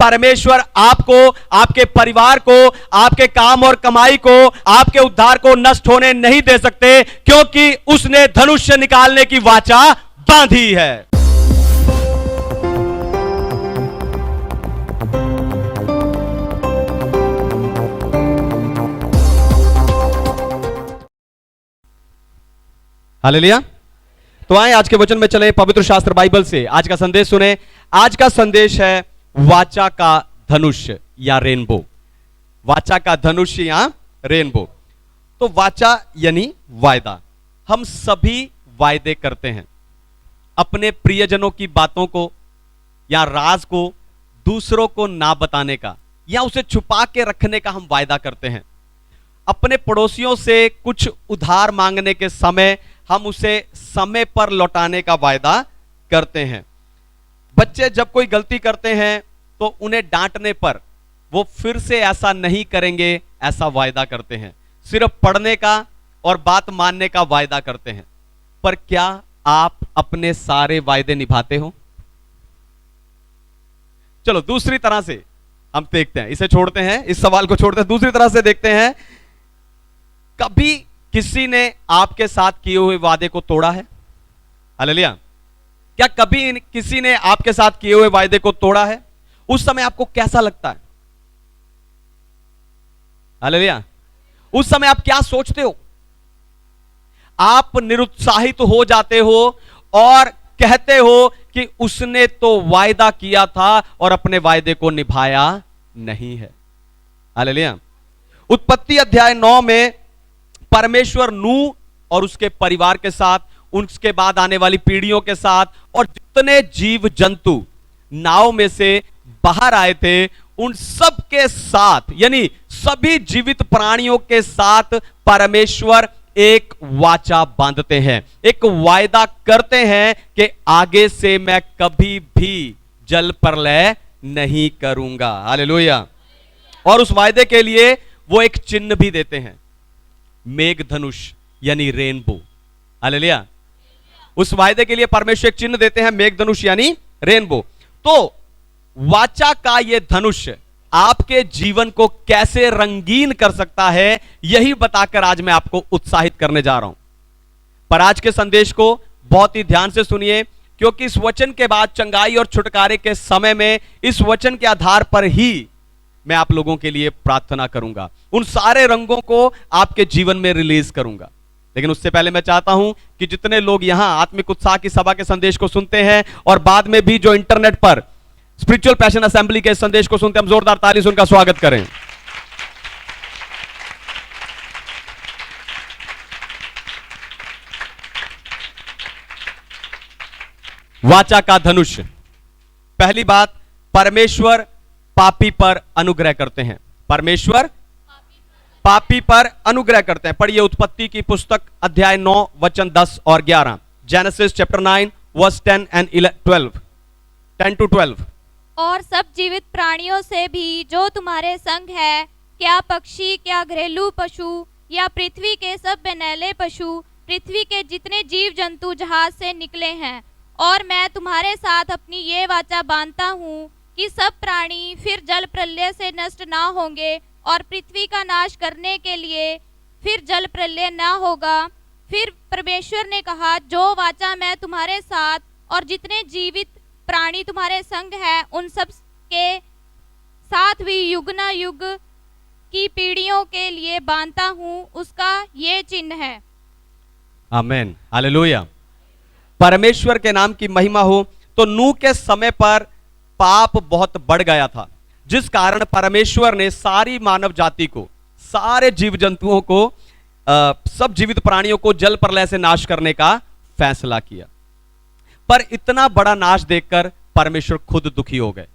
परमेश्वर आपको, आपके परिवार को, आपके काम और कमाई को, आपके उद्धार को नष्ट होने नहीं दे सकते, क्योंकि उसने धनुष निकालने की वाचा बांधी है। हालेलुया। तो आए आज के वचन में चले, पवित्र शास्त्र बाइबल से आज का संदेश सुने। आज का संदेश है वाचा का धनुष या रेनबो। वाचा का धनुष या रेनबो। तो वाचा यानी वायदा। हम सभी वायदे करते हैं। अपने प्रियजनों की बातों को या राज को दूसरों को ना बताने का या उसे छुपा के रखने का हम वायदा करते हैं। अपने पड़ोसियों से कुछ उधार मांगने के समय हम उसे समय पर लौटाने का वायदा करते हैं। बच्चे जब कोई गलती करते हैं तो उन्हें डांटने पर वो फिर से ऐसा नहीं करेंगे, ऐसा वायदा करते हैं। सिर्फ पढ़ने का और बात मानने का वायदा करते हैं। पर क्या आप अपने सारे वायदे निभाते हो? चलो दूसरी तरह से हम देखते हैं, इसे छोड़ते हैं, इस सवाल को छोड़ते हैं, दूसरी तरह से देखते हैं। कभी किसी ने आपके साथ किए हुए वादे को तोड़ा है? हालेलुया। क्या कभी किसी ने आपके साथ किए हुए वायदे को तोड़ा है? उस समय आपको कैसा लगता है? हालेलुया। उस समय आप क्या सोचते हो? आप निरुत्साहित हो जाते हो और कहते हो कि उसने तो वायदा किया था और अपने वायदे को निभाया नहीं है। हालेलुया। उत्पत्ति अध्याय 9 में परमेश्वर नूह और उसके परिवार के साथ, उसके बाद आने वाली पीढ़ियों के साथ और जितने जीव जंतु नाव में से बाहर आए थे, उन सब के साथ, यानी सभी जीवित प्राणियों के साथ परमेश्वर एक वाचा बांधते हैं, एक वायदा करते हैं कि आगे से मैं कभी भी जल प्रलय नहीं करूंगा। हालेलुया। और उस वायदे के लिए वो एक चिन्ह भी देते हैं, मेघ धनुष यानी रेनबो। हालेलुया। उस वायदे के लिए परमेश्वर एक चिन्ह देते हैं, मेघ धनुष यानी रेनबो। तो वाचा का यह धनुष आपके जीवन को कैसे रंगीन कर सकता है, यही बताकर आज मैं आपको उत्साहित करने जा रहा हूं। पर आज के संदेश को बहुत ही ध्यान से सुनिए, क्योंकि इस वचन के बाद चंगाई और छुटकारे के समय में इस वचन के आधार पर ही मैं आप लोगों के लिए प्रार्थना करूंगा, उन सारे रंगों को आपके जीवन में रिलीज करूंगा। लेकिन उससे पहले मैं चाहता हूं कि जितने लोग यहां आत्मिक उत्साह की सभा के संदेश को सुनते हैं और बाद में भी जो इंटरनेट पर स्पिरिचुअल पैशन असेंबली के संदेश को सुनते हैं, हम जोरदार ताली से उनका स्वागत करें। वाचा का धनुष। पहली बात, परमेश्वर पापी पर अनुग्रह करते हैं। परमेश्वर पापी पर अनुग्रह करते हैं। पढ़िए उत्पत्ति की पुस्तक अध्याय 9 वचन 10 और 11। Genesis chapter 9 verse 10 and 12, 10 to 12। और सब जीवित प्राणियों से भी जो तुम्हारे संग है, क्या पक्षी, क्या घरेलू पशु या पृथ्वी के सब बनैले पशु, पृथ्वी के जितने जीव जंतु जहाज से निकले हैं, और मैं तुम्हारे साथ अपनी ये वाचा बांधता हूँ कि सब प्राणी फिर जल प्रलय से नष्ट ना होंगे और पृथ्वी का नाश करने के लिए फिर जल प्रलय ना होगा। फिर परमेश्वर ने कहा, जो वाचा मैं तुम्हारे साथ और जितने जीवित प्राणी तुम्हारे संग है, उन सब के साथ भी युगना युग की पीढ़ियों के लिए बांधता हूँ, उसका ये चिन्ह है। आमीन। हालेलुया। परमेश्वर के नाम की महिमा हो। तो नूह के समय पर पाप बहुत बढ़ गया था, जिस कारण परमेश्वर ने सारी मानव जाति को, सारे जीव जंतुओं को, सब जीवित प्राणियों को जल प्रलय से नाश करने का फैसला किया। पर इतना बड़ा नाश देखकर परमेश्वर खुद दुखी हो गए।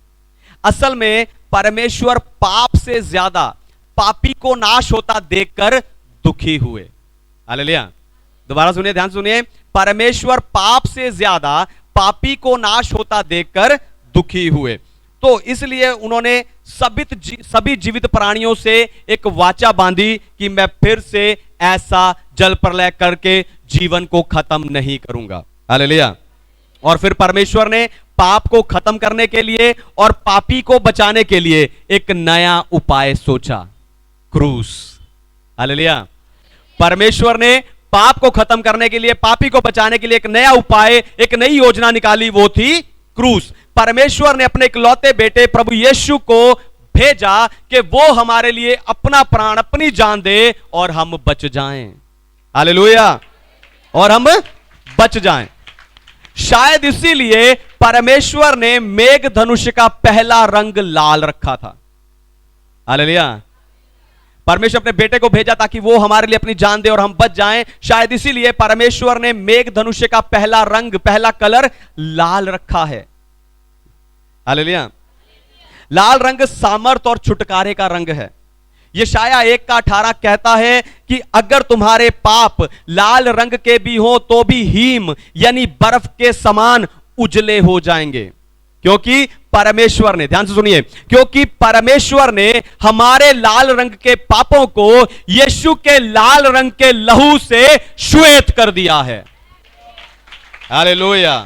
असल में परमेश्वर पाप से ज्यादा पापी को नाश होता देखकर दुखी हुए। हालेलुया। दोबारा सुनिए, ध्यान सुनिए। परमेश्वर पाप से ज्यादा पापी को नाश होता देखकर दुखी हुए। तो इसलिए उन्होंने सभी जीवित प्राणियों से एक वाचा बांधी कि मैं फिर से ऐसा जल प्रलय करके जीवन को खत्म नहीं करूंगा। हालेलुया। और फिर परमेश्वर ने पाप को खत्म करने के लिए और पापी को बचाने के लिए एक नया उपाय सोचा, क्रूस। हालेलुया। परमेश्वर ने पाप को खत्म करने के लिए, पापी को बचाने के लिए एक नया उपाय, एक नई योजना निकाली, वो थी क्रूस। परमेश्वर ने अपने इकलौते बेटे प्रभु यीशु को भेजा कि वो हमारे लिए अपना प्राण, अपनी जान दे और हम बच जाएं। हालेलुया। और हम बच जाएं। शायद इसीलिए परमेश्वर ने मेघ धनुष का पहला रंग लाल रखा था। हालेलुया। परमेश्वर अपने बेटे को भेजा ताकि वो हमारे लिए अपनी जान दे और हम बच जाएं। शायद इसीलिए परमेश्वर ने मेघ धनुष का पहला रंग, पहला कलर लाल रखा है। हालेलुया। लाल रंग सामर्थ और छुटकारे का रंग है। यशाया 1:18 कहता है कि अगर तुम्हारे पाप लाल रंग के भी हो तो भी हीम यानी बर्फ के समान उजले हो जाएंगे, क्योंकि परमेश्वर ने, ध्यान से सुनिए, क्योंकि परमेश्वर ने हमारे लाल रंग के पापों को यीशु के लाल रंग के लहू से श्वेत कर दिया है। हालेलुया।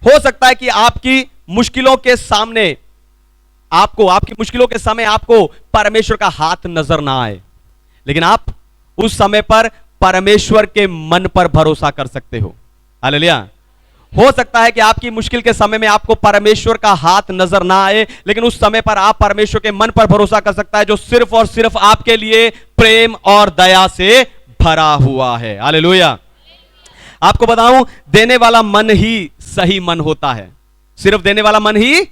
हो सकता है कि आपकी मुश्किलों के सामने आपकी मुश्किलों के समय आपको परमेश्वर का हाथ नजर ना आए, लेकिन आप उस समय पर परमेश्वर के मन पर भरोसा कर सकते हो। हालेलुया। हो सकता है कि आपकी मुश्किल के समय में आपको परमेश्वर का हाथ नजर ना आए, लेकिन उस समय पर आप परमेश्वर के मन पर भरोसा कर सकता है, जो सिर्फ और सिर्फ आपके लिए प्रेम और दया से भरा हुआ है। हालेलुया। आपको बताऊं, देने वाला मन ही सही मन होता है। सिर्फ देने वाला मन ही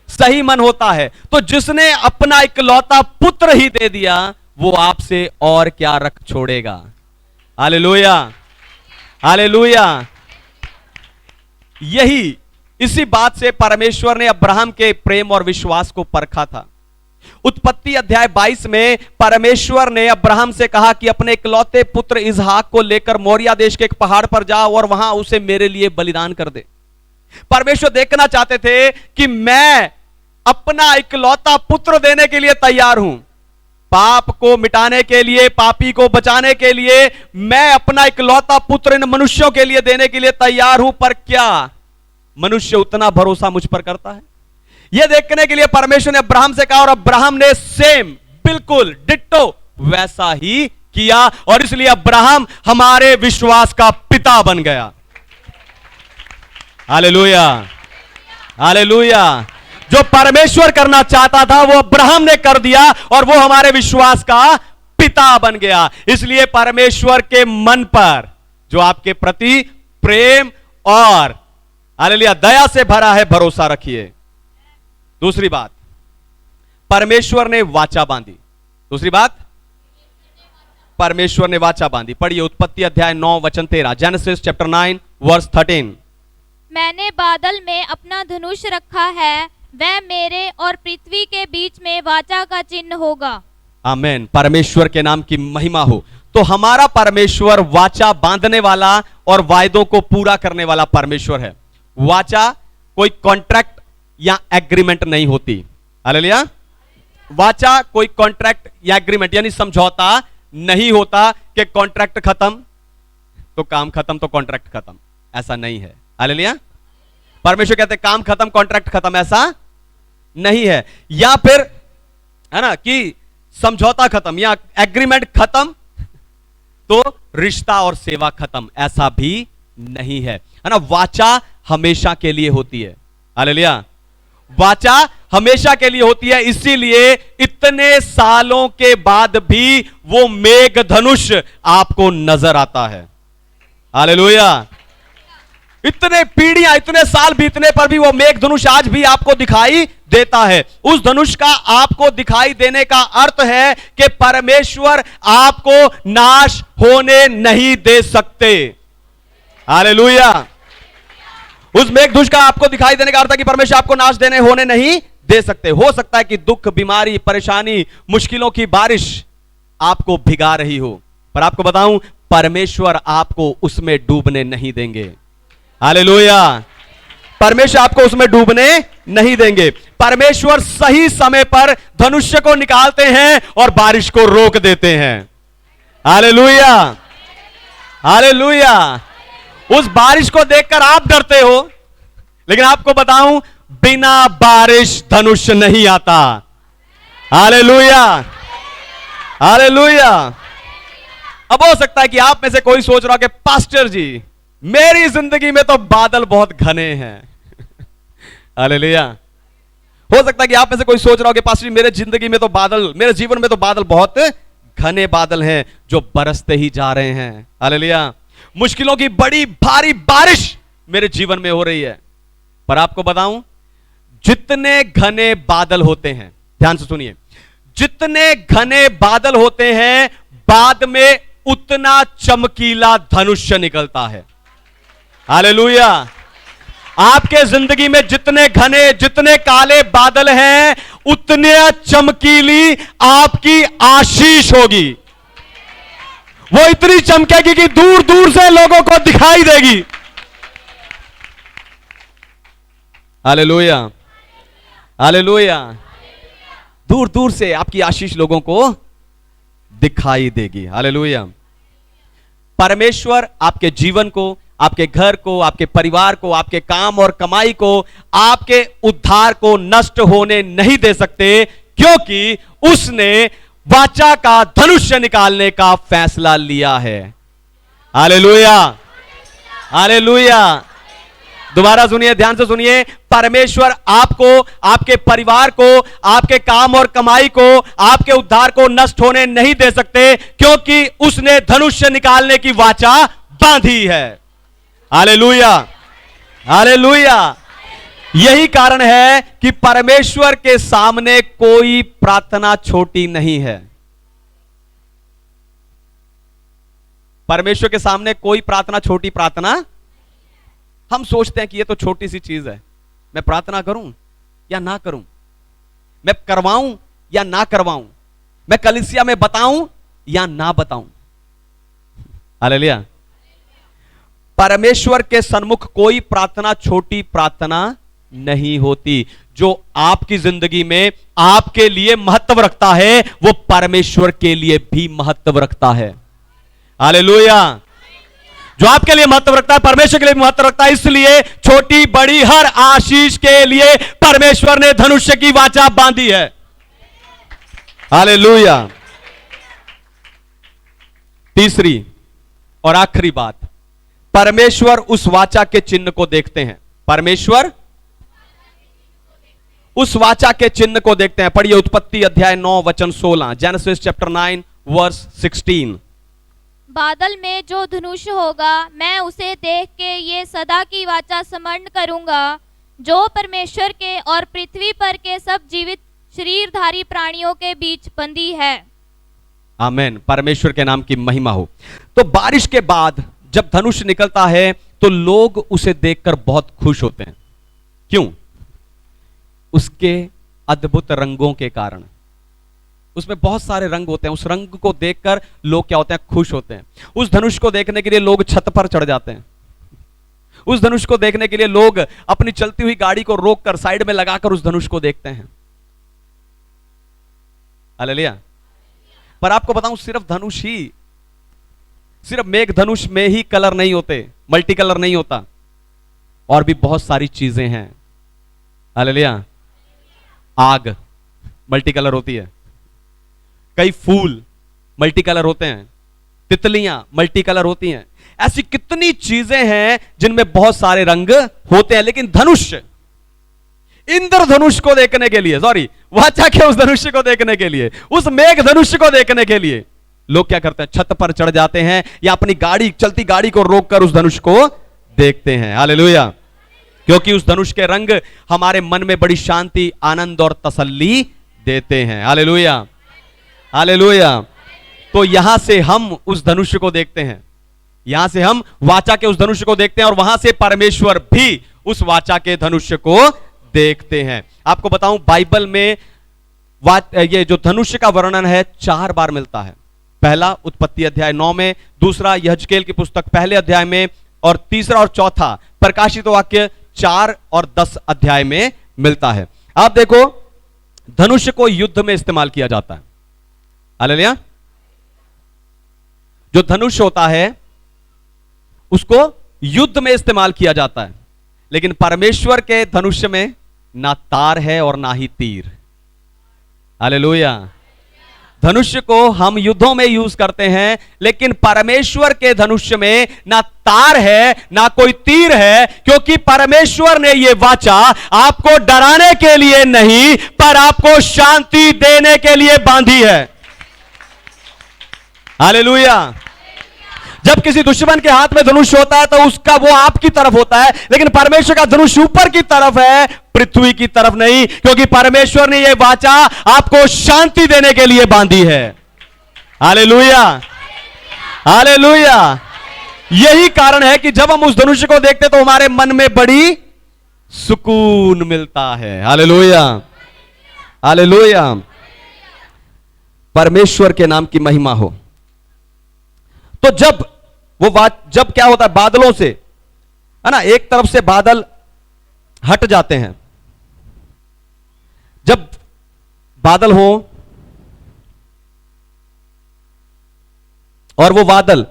सही मन होता है। तो जिसने अपना इकलौता पुत्र ही दे दिया, वो आपसे और क्या रख छोड़ेगा। हालेलुया। हालेलुया। इसी बात से परमेश्वर ने अब्राहम के प्रेम और विश्वास को परखा था। उत्पत्ति अध्याय 22 में परमेश्वर ने अब्राहम से कहा कि अपने इकलौते पुत्र इसहाक को लेकर मोरिया देश के एक पहाड़ पर जाओ और वहां उसे मेरे लिए बलिदान कर दे। परमेश्वर देखना चाहते थे कि मैं अपना इकलौता पुत्र देने के लिए तैयार हूं। पाप को मिटाने के लिए, पापी को बचाने के लिए मैं अपना इकलौता पुत्र इन मनुष्यों के लिए देने के लिए तैयार हूं। पर क्या मनुष्य उतना भरोसा मुझ पर करता है? यह देखने के लिए परमेश्वर ने अब्राहम से कहा, और अब्राहम ने सेम, बिल्कुल डिट्टो वैसा ही किया, और इसलिए अब्राहम हमारे विश्वास का पिता बन गया। हालेलुया। हालेलुया। जो परमेश्वर करना चाहता था वो अब्राहम ने कर दिया, और वो हमारे विश्वास का पिता बन गया। इसलिए परमेश्वर के मन पर जो आपके प्रति प्रेम और हालेलुया दया से भरा है, भरोसा रखिए। दूसरी बात, परमेश्वर ने वाचा बांधी। दूसरी बात, परमेश्वर ने वाचा बांधी। पढ़िए उत्पत्ति अध्याय 9 वचन 13, जेनेसिस चैप्टर 9 वर्स 13। मैंने बादल में अपना धनुष रखा है, वह मेरे और पृथ्वी के बीच में वाचा का चिन्ह होगा। आमीन। परमेश्वर के नाम की महिमा हो। तो हमारा परमेश्वर वाचा बांधने वाला और वायदों को पूरा करने वाला परमेश्वर है। वाचा कोई कॉन्ट्रैक्ट या एग्रीमेंट नहीं होती। हालेलुया। वाचा कोई कॉन्ट्रैक्ट या एग्रीमेंट यानी समझौता नहीं होता कि कॉन्ट्रैक्ट खत्म तो काम खत्म तो कॉन्ट्रैक्ट खत्म, ऐसा नहीं है। हालेलुया। परमेश्वर कहते काम खत्म कॉन्ट्रैक्ट खत्म, ऐसा नहीं है। या फिर है ना कि समझौता खत्म या एग्रीमेंट खत्म तो रिश्ता और सेवा खत्म, ऐसा भी नहीं है ना। वाचा हमेशा के लिए होती है। हालेलुया। वाचा हमेशा के लिए होती है, इसीलिए इतने सालों के बाद भी वो मेघ धनुष आपको नजर आता है। हालेलुया। इतने पीढ़ियां, इतने साल बीतने पर भी वो मेघ धनुष आज भी आपको दिखाई देता है। उस धनुष का आपको दिखाई देने का अर्थ है कि परमेश्वर आपको नाश होने नहीं दे सकते। हालेलुया। उस मेघ धनुष का आपको दिखाई देने का अर्थ है कि परमेश्वर आपको नाश होने नहीं दे सकते। हो सकता है कि दुख, बीमारी, परेशानी, मुश्किलों की बारिश आपको भिगा रही हो, पर आपको बताऊं परमेश्वर आपको उसमें डूबने नहीं देंगे। हालेलुया। परमेश्वर आपको उसमें डूबने नहीं देंगे। परमेश्वर सही समय पर धनुष्य को निकालते हैं और बारिश को रोक देते हैं। हालेलुया। हालेलुया। उस बारिश को देखकर आप डरते हो, लेकिन आपको बताऊं, बिना बारिश धनुष नहीं आता। Hallelujah, hallelujah. अब हो सकता है कि आप में से कोई सोच रहा हो कि पास्टर जी, मेरी जिंदगी में तो बादल बहुत घने हैं। हालेलुया। हो सकता है कि आप में से कोई सोच रहा हो कि पास्टर जी, मेरे जिंदगी में तो बादल, मेरे जीवन में तो बादल बहुत घने बादल हैं जो बरसते ही जा रहे हैं। हालेलुया। मुश्किलों की बड़ी भारी बारिश मेरे जीवन में हो रही है। पर आपको बताऊं, जितने घने बादल होते हैं, ध्यान से सुनिए, जितने घने बादल होते हैं, बाद में उतना चमकीला धनुष्य निकलता है। हालेलुया। आपके जिंदगी में जितने घने, जितने काले बादल हैं, उतने चमकीली आपकी आशीष होगी। वो इतनी चमकेगी कि दूर दूर से लोगों को दिखाई देगी। Hallelujah, hallelujah. दूर दूर से आपकी आशीष लोगों को दिखाई देगी। हालेलुया। परमेश्वर आपके जीवन को, आपके घर को, आपके परिवार को, आपके काम और कमाई को, आपके उद्धार को नष्ट होने नहीं दे सकते, क्योंकि उसने वाचा का धनुष्य निकालने का फैसला लिया है। Hallelujah, hallelujah. दोबारा सुनिए, ध्यान से सुनिए। परमेश्वर आपको, आपके परिवार को, आपके काम और कमाई को, आपके उद्धार को नष्ट होने नहीं दे सकते, क्योंकि उसने धनुष्य निकालने की वाचा बांधी है। Hallelujah, hallelujah. यही कारण है कि परमेश्वर के सामने कोई प्रार्थना छोटी नहीं है। परमेश्वर के सामने कोई प्रार्थना छोटी प्रार्थना। हम सोचते हैं कि ये तो छोटी सी चीज है, मैं प्रार्थना करूं या ना करूं, मैं करवाऊं या ना करवाऊं, मैं कलीसिया में बताऊं या ना बताऊं। हालेलुया। परमेश्वर के सन्मुख कोई प्रार्थना छोटी प्रार्थना नहीं होती। जो आपकी जिंदगी में आपके लिए महत्व रखता है, वो परमेश्वर के लिए भी महत्व रखता है। हालेलुया। जो आपके लिए महत्व रखता है, परमेश्वर के लिए महत्व रखता है। इसलिए छोटी बड़ी हर आशीष के लिए परमेश्वर ने धनुष्य की वाचा बांधी है। हालेलुया। तीसरी और आखिरी बात, परमेश्वर उस वाचा के चिन्ह को देखते हैं। परमेश्वर उस वाचा के चिन्ह को देखते हैं। पढ़िए उत्पत्ति अध्याय 9 वचन 16, जेनेसिस चैप्टर 9 वर्स 16। बादल में जो धनुष होगा, मैं उसे देख के ये सदा की वाचा स्मरण करूंगा, जो परमेश्वर के और पृथ्वी पर के सब जीवित शरीरधारी प्राणियों के बीच बंधी है। आमीन। परमेश्वर के नाम की महिमा हो। तो बारिश के बाद जब धनुष निकलता है तो लोग उसे देखकर बहुत खुश होते हैं। क्यों? उसके अद्भुत रंगों के कारण। उसमें बहुत सारे रंग होते हैं। उस रंग को देखकर लोग क्या होते हैं? खुश होते हैं। उस धनुष को देखने के लिए लोग छत पर चढ़ जाते हैं। उस धनुष को देखने के लिए लोग अपनी चलती हुई गाड़ी को रोककर साइड में लगाकर उस धनुष को देखते हैं। हालेलुया। पर आपको बताऊं, सिर्फ धनुष ही, सिर्फ मेघ धनुष में ही कलर नहीं होते, मल्टी कलर नहीं होता, और भी बहुत सारी चीजें हैं। हालेलुया। आग मल्टी कलर होती है, कई फूल मल्टी कलर होते हैं, तितलियां मल्टी कलर होती हैं। ऐसी कितनी चीजें हैं जिनमें बहुत सारे रंग होते हैं। लेकिन धनुष, इंद्रधनुष को देखने के लिए, सॉरी, वाचा के उस धनुष को देखने के लिए, उस मेघ धनुष को देखने के लिए लोग क्या करते हैं? छत पर चढ़ जाते हैं या अपनी गाड़ी, चलती गाड़ी को रोककर उस धनुष को देखते हैं। हालेलुया। क्योंकि उस धनुष के रंग हमारे मन में बड़ी शांति, आनंद और तसल्ली देते हैं। Hallelujah, hallelujah. तो यहां से हम उस धनुष को देखते हैं, यहां से हम वाचा के उस धनुष को देखते हैं, और वहां से परमेश्वर भी उस वाचा के धनुष को देखते हैं। आपको बताऊं, बाइबल में ये जो धनुष का वर्णन है 4 बार मिलता है। पहला उत्पत्ति अध्याय 9 में, दूसरा यहजकेल की पुस्तक पहले अध्याय में, और तीसरा और चौथा प्रकाशित वाक्य 4 और 10 अध्याय में मिलता है। आप देखो, धनुष को युद्ध में इस्तेमाल किया जाता है। हालेलुया। जो धनुष होता है उसको युद्ध में इस्तेमाल किया जाता है, लेकिन परमेश्वर के धनुष में ना तार है और ना ही तीर। हालेलुया। धनुष को हम युद्धों में यूज करते हैं, लेकिन परमेश्वर के धनुष में ना तार है ना कोई तीर है, क्योंकि परमेश्वर ने यह वाचा आपको डराने के लिए नहीं पर आपको शांति देने के लिए बांधी है। हालेलुया। जब किसी दुश्मन के हाथ में धनुष होता है तो उसका वो आपकी तरफ होता है, लेकिन परमेश्वर का धनुष ऊपर की तरफ है, पृथ्वी की तरफ नहीं, क्योंकि परमेश्वर ने यह वाचा आपको शांति देने के लिए बांधी है। हालेलुया। हालेलुया। यही कारण है कि जब हम उस धनुष को देखते तो हमारे मन में बड़ी सुकून मिलता है। हालेलुया। हालेलुया। परमेश्वर के नाम की महिमा हो। तो जब क्या होता है, बादलों से, है ना, एक तरफ से बादल हट जाते हैं। जब बादल हो और वो बादल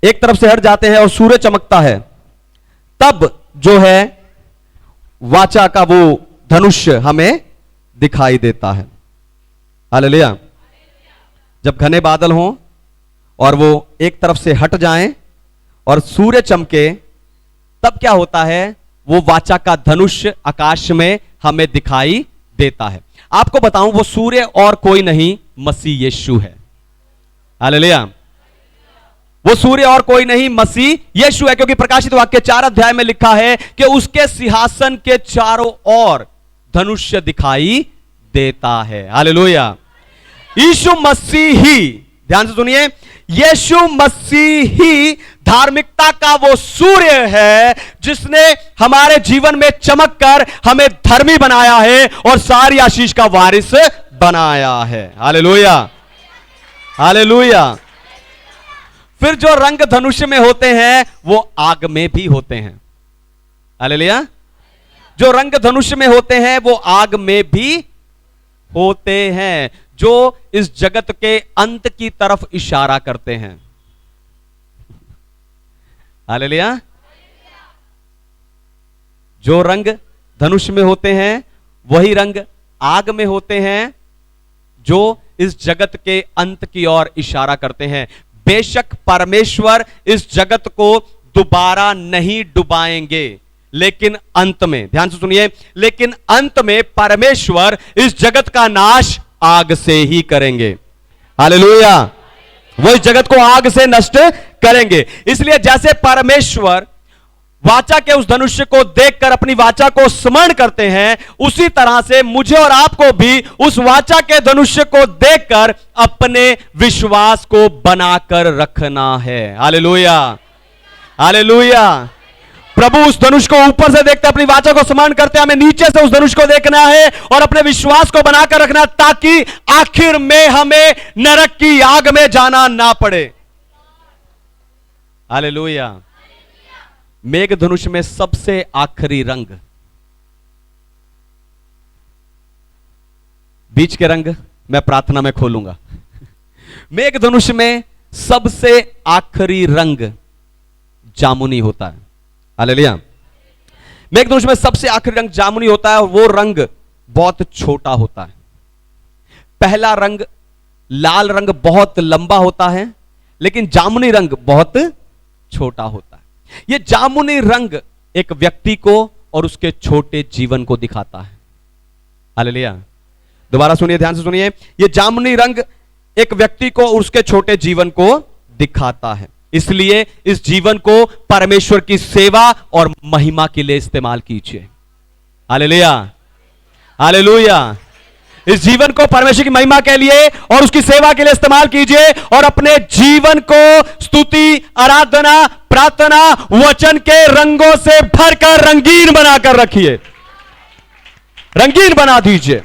एक तरफ से हट जाते हैं और सूर्य चमकता है, तब जो है वाचा का वो धनुष हमें दिखाई देता है। हालेलुया। जब घने बादल हों और वो एक तरफ से हट जाएं और सूर्य चमके, तब क्या होता है, वो वाचा का धनुष आकाश में हमें दिखाई देता है। आपको बताऊं, वो सूर्य और कोई नहीं, मसीह यीशु है। हालेलुया। वो सूर्य और कोई नहीं, मसीह यीशु है, क्योंकि प्रकाशित वाक्य 4 अध्याय में लिखा है कि उसके सिंहासन के चारों ओर धनुष दिखाई देता है। हालेलुया। यीशु मसीह ही, ध्यान से सुनिए, यीशु मसीह ही धार्मिकता का वो सूर्य है जिसने हमारे जीवन में चमककर हमें धर्मी बनाया है और सारी आशीष का वारिस बनाया है। हालेलुया। हालेलुया। फिर जो रंग धनुष में होते हैं वो आग में भी होते हैं। हालेलुया। जो रंग धनुष में होते हैं वो आग में भी होते हैं, जो इस जगत के अंत की तरफ इशारा करते हैं। हालेलुया। जो रंग धनुष में होते हैं वही रंग आग में होते हैं, जो इस जगत के अंत की ओर इशारा करते हैं। बेशक परमेश्वर इस जगत को दोबारा नहीं डुबाएंगे, लेकिन अंत में, ध्यान से सुनिए, लेकिन अंत में परमेश्वर इस जगत का नाश आग से ही करेंगे। हालेलुया। वो इस जगत को आग से नष्ट करेंगे। इसलिए जैसे परमेश्वर वाचा के उस धनुष को देखकर अपनी वाचा को स्मरण करते हैं, उसी तरह से मुझे और आपको भी उस वाचा के धनुष को देखकर अपने विश्वास को बनाकर रखना है। हालेलुया। हालेलुया। प्रभु उस धनुष को ऊपर से देखते, अपनी वाचा को स्मरण करते, हमें नीचे से उस धनुष को देखना है और अपने विश्वास को बनाकर रखना, ताकि आखिर में हमें नरक की आग में जाना ना पड़े। हालेलुया। मेघ धनुष में सबसे आखिरी रंग, बीच के रंग मैं प्रार्थना में खोलूंगा। मेघ धनुष में सबसे आखिरी रंग जामुनी होता है। हालेलुया। मेघधनुष में सबसे आखिरी रंग जामुनी होता है और वो रंग बहुत छोटा होता है। पहला रंग लाल रंग बहुत लंबा होता है, लेकिन जामुनी रंग बहुत छोटा होता है। यह जामुनी रंग एक व्यक्ति को और उसके छोटे जीवन को दिखाता है। हालेलुया। दोबारा सुनिए, ध्यान से सुनिए, यह जामुनी रंग एक व्यक्ति को और उसके छोटे जीवन को दिखाता है। इसलिए इस जीवन को परमेश्वर की सेवा और महिमा के लिए इस्तेमाल कीजिए। हालेलुया। हालेलुया। इस जीवन को परमेश्वर की महिमा के लिए और उसकी सेवा के लिए इस्तेमाल कीजिए और अपने जीवन को स्तुति, आराधना, प्रार्थना, वचन के रंगों से भरकर रंगीन बनाकर रखिए। रंगीन बना दीजिए।